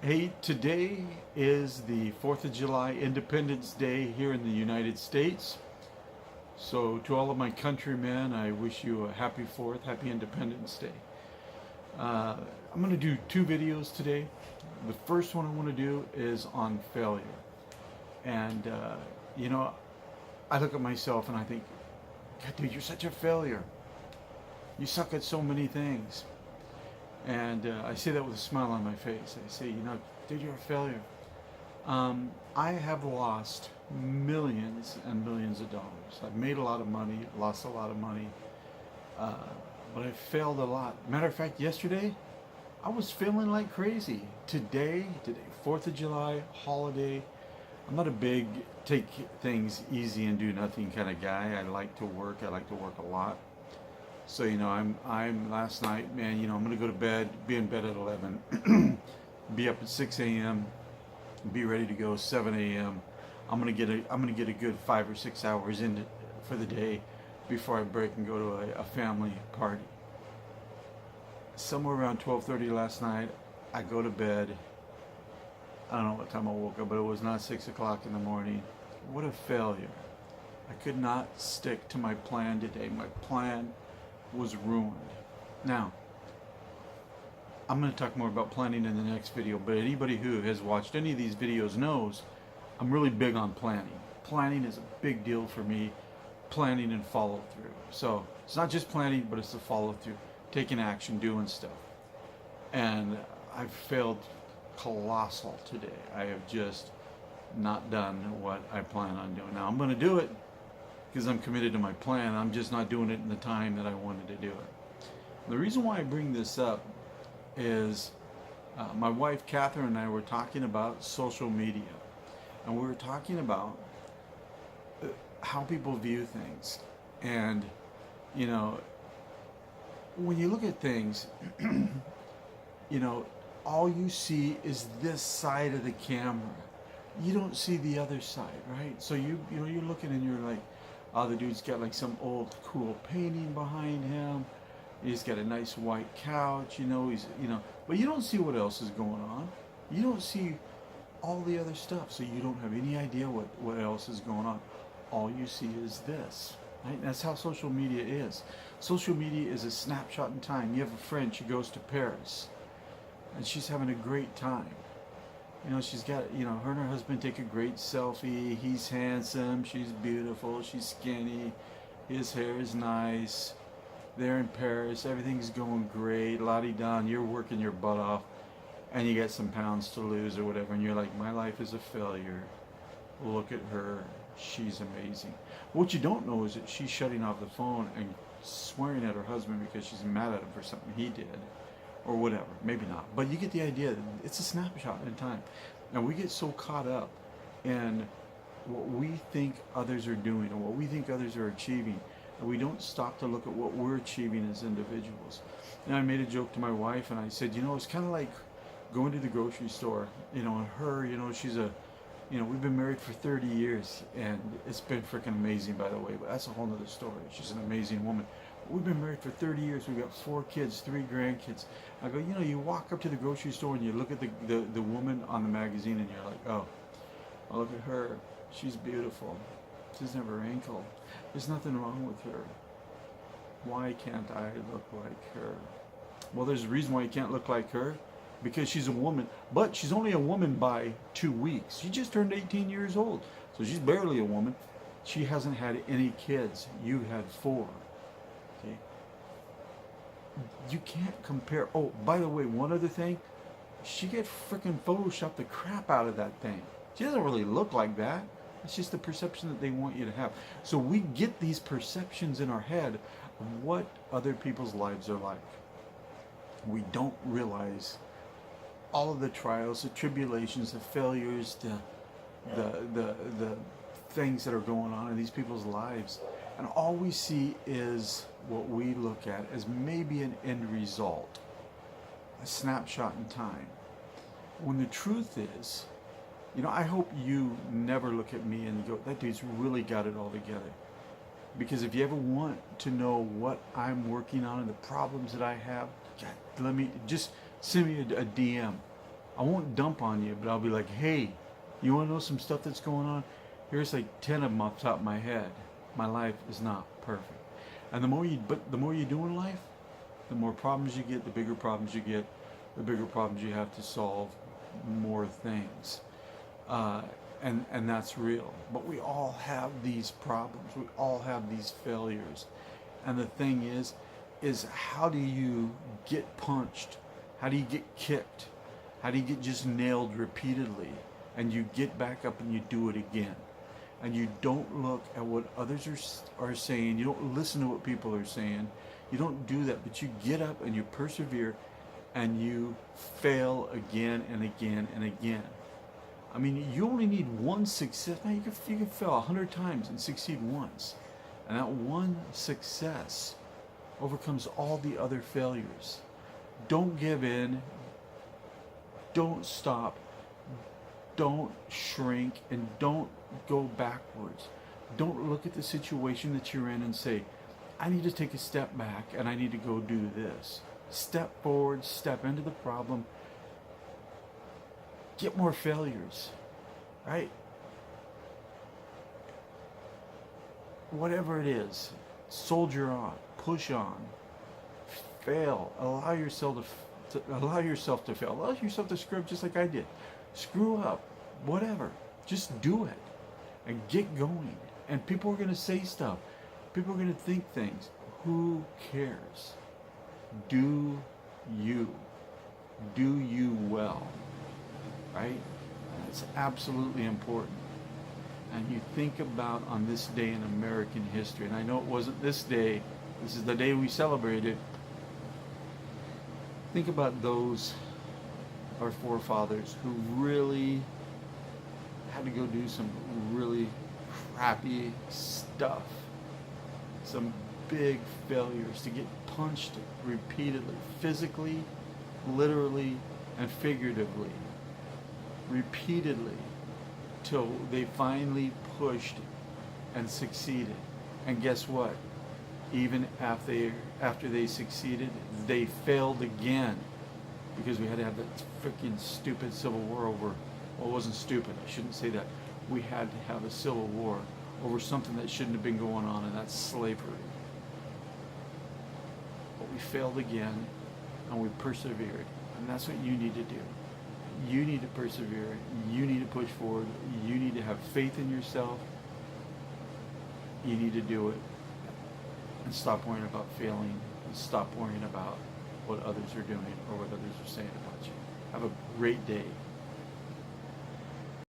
Hey, today is the 4th of July, Independence Day here in the United States. So, to all of my countrymen, I wish you a happy 4th, happy Independence Day. Uh, I'm going to do two videos today. The first one I want to do is on failure. And, you know, I look at myself and I think, God, dude, you're such a failure. You suck at so many things. And I say that with a smile on my face. I say, dude, you're a failure. I have lost millions and millions of dollars. I've made a lot of money, lost a lot of money, uh, but I failed a lot. Matter of fact, yesterday, I was feeling like crazy. Today, 4th of July, holiday, I'm not a big take things easy and do nothing kind of guy. I like to work. I like to work a lot. So I'm last night, man. I'm gonna go to bed, be in bed at 11, be up at 6 a.m., be ready to go 7 a.m. I'm gonna get a good 5 or 6 hours in for the day before I break and go to a family party. Somewhere around 12:30 last night, I go to bed. I don't know what time I woke up, but it was not 6 o'clock in the morning. What a failure! I could not stick to my plan today. My plan was ruined. Now, I'm going to talk more about planning in the next video, but anybody who has watched any of these videos knows I'm really big on planning. Planning is a big deal for me, planning and follow through. So it's not just planning, but it's the follow through, taking action, doing stuff. And I've failed colossal today. I have just not done what I plan on doing. Now I'm going to do it because I'm committed to my plan. I'm just not doing it in the time that I wanted to do it. The reason why I bring this up is my wife Catherine and I were talking about social media, and we were talking about how people view things. And when you look at things, all you see is this side of the camera. You don't see the other side, right? So you're looking and you're like, oh, the dude's got like some old cool painting behind him. He's got a nice white couch, but you don't see what else is going on. You don't see all the other stuff, so you don't have any idea what else is going on. All you see is this, right? That's how social media is. Social media is a snapshot in time. You have a friend, she goes to Paris, and she's having a great time. She's got, her and her husband take a great selfie. He's handsome, she's beautiful, she's skinny, his hair is nice. They're in Paris, everything's going great, la-di-da, you're working your butt off, and you get some pounds to lose or whatever, and you're like, my life is a failure. Look at her, she's amazing. What you don't know is that she's shutting off the phone and swearing at her husband because she's mad at him for something he did. Or whatever, maybe not. But you get the idea. It's a snapshot in time. And we get so caught up in what we think others are doing and what we think others are achieving, and we don't stop to look at what we're achieving as individuals. And I made a joke to my wife and I said, it's kind of like going to the grocery store, and her, she's we've been married for 30 years and it's been freaking amazing, by the way, but that's a whole nother story. She's an amazing woman. We've been married for 30 years. We've got 4 kids, 3 grandkids. I go, you walk up to the grocery store and you look at the woman on the magazine and you're like, oh, look at her. She's beautiful. She doesn't have a wrinkle. There's nothing wrong with her. Why can't I look like her? Well, there's a reason why you can't look like her. Because she's a woman. But she's only a woman by 2 weeks. She just turned 18 years old. So she's barely a woman. She hasn't had any kids. You had 4. Okay. You can't compare. Oh, by the way, one other thing. She get freaking photoshopped the crap out of that thing. She doesn't really look like that. It's just the perception that they want you to have. So we get these perceptions in our head of what other people's lives are like. We don't realize all of the trials, the tribulations, the failures, the things that are going on in these people's lives. And all we see is what we look at as maybe an end result, a snapshot in time. When the truth is, I hope you never look at me and go, that dude's really got it all together. Because if you ever want to know what I'm working on and the problems that I have, God, let me just send me a DM. I won't dump on you, but I'll be like, hey, you want to know some stuff that's going on? Here's like 10 of them off the top of my head. My life is not perfect. And the more you do in life, the more problems you get, the bigger problems you get, the bigger problems you have to solve, more things. And that's real. But we all have these problems. We all have these failures. And the thing is how do you get punched? How do you get kicked? How do you get just nailed repeatedly? And you get back up and you do it again. And you don't look at what others are saying. You don't listen to what people are saying. You don't do that, but you get up and you persevere and you fail again and again and again. I mean, you only need one success. Now, you can fail 100 times and succeed once. And that one success overcomes all the other failures. Don't give in. Don't stop. Don't shrink, and don't go backwards. Don't look at the situation that you're in and say, I need to take a step back and I need to go do this. Step forward, step into the problem. Get more failures, right? Whatever it is, soldier on, push on, fail, allow yourself to fail, allow yourself to screw up just like I did. Screw up, whatever, just do it and get going. And people are going to say stuff, people are going to think things. Who cares? Do you well, right? That's absolutely important. And you think about on this day in American history, and I know it wasn't this day, this is the day we celebrated. Think about those, our forefathers, who really had to go do some really crappy stuff, some big failures, to get punched repeatedly, physically, literally, and figuratively, repeatedly, till they finally pushed and succeeded. And guess what? Even after they succeeded, they failed again, because we had to have that freaking stupid civil war over, well, it wasn't stupid, I shouldn't say that. We had to have a civil war over something that shouldn't have been going on, and that's slavery. But we failed again, and we persevered. And that's what you need to do. You need to persevere. You need to push forward. You need to have faith in yourself. You need to do it. And stop worrying about failing. And stop worrying about what others are doing or what others are saying about you. Have a great day.